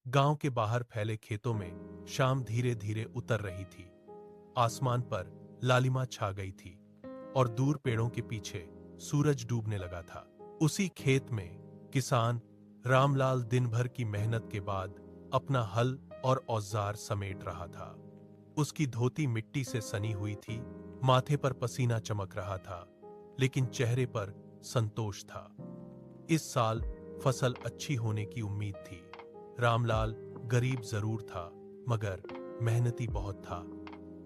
गांव के बाहर फैले खेतों में शाम धीरे धीरे उतर रही थी। आसमान पर लालिमा छा गई थी और दूर पेड़ों के पीछे सूरज डूबने लगा था। उसी खेत में किसान रामलाल दिन भर की मेहनत के बाद अपना हल और औजार समेट रहा था। उसकी धोती मिट्टी से सनी हुई थी, माथे पर पसीना चमक रहा था, लेकिन चेहरे पर संतोष था। इस साल फसल अच्छी होने की उम्मीद थी। रामलाल गरीब जरूर था, मगर मेहनती बहुत था।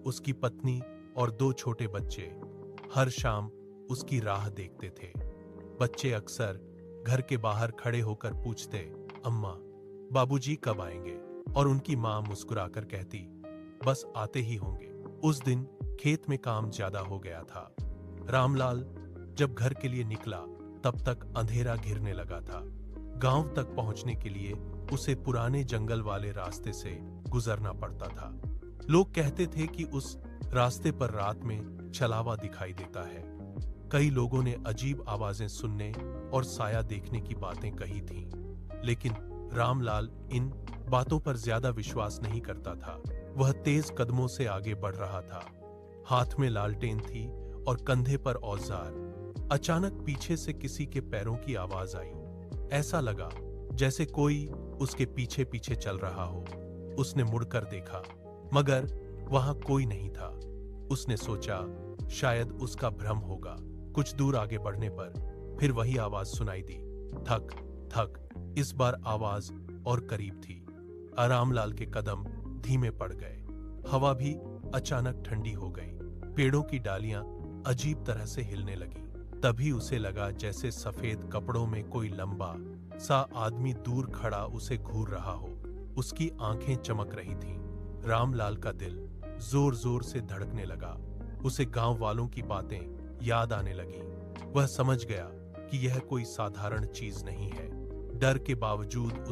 उसकी पत्नी और 2 छोटे बच्चे हर शाम उसकी राह देखते थे। बच्चे अक्सर घर के बाहर खड़े होकर पूछते, अम्मा, बाबूजी कब आएंगे? और उनकी मां मुस्कुराकर कहती, बस आते ही होंगे। उस दिन खेत में काम ज्यादा हो गया था। रामलाल जब घर के लिए निकला तब तक अंधेरा घिरने लगा था। गांव तक पहुंचने के लिए उसे पुराने जंगल वाले रास्ते से गुजरना पड़ता था। लोग कहते थे कि उस रास्ते पर रात में छलावा दिखाई देता है। कई लोगों ने अजीब आवाजें सुनने और साया देखने की बातें कही थीं, लेकिन रामलाल इन बातों पर ज्यादा विश्वास नहीं करता था। वह तेज कदमों से आगे बढ़ रहा था। हाथ में लालटेन थी और कंधे पर औजार। अचानक पीछे से किसी के पैरों की आवाज आई। ऐसा लगा जैसे कोई उसके पीछे पीछे चल रहा हो। उसने मुड़कर देखा, मगर वहां कोई नहीं था। उसने सोचा शायद उसका भ्रम होगा। कुछ दूर आगे बढ़ने पर फिर वही आवाज सुनाई दी, थक थक। इस बार आवाज और करीब थी। रामलाल के कदम धीमे पड़ गए। हवा भी अचानक ठंडी हो गई। पेड़ों की डालियां अजीब तरह से हिलने लगी। तभी उसे लगा जैसे सफेद कपड़ों में कोई लंबा सा आदमी दूर खड़ा उसे घूर रहा हो। उसकी आंखें चमक रही थीं। रामलाल का दिल जोर जोर से धड़कने लगा। उसे गांव वालों की बातें याद आने लगी। वह समझ गया कि यह कोई साधारण चीज नहीं है। डर के बावजूद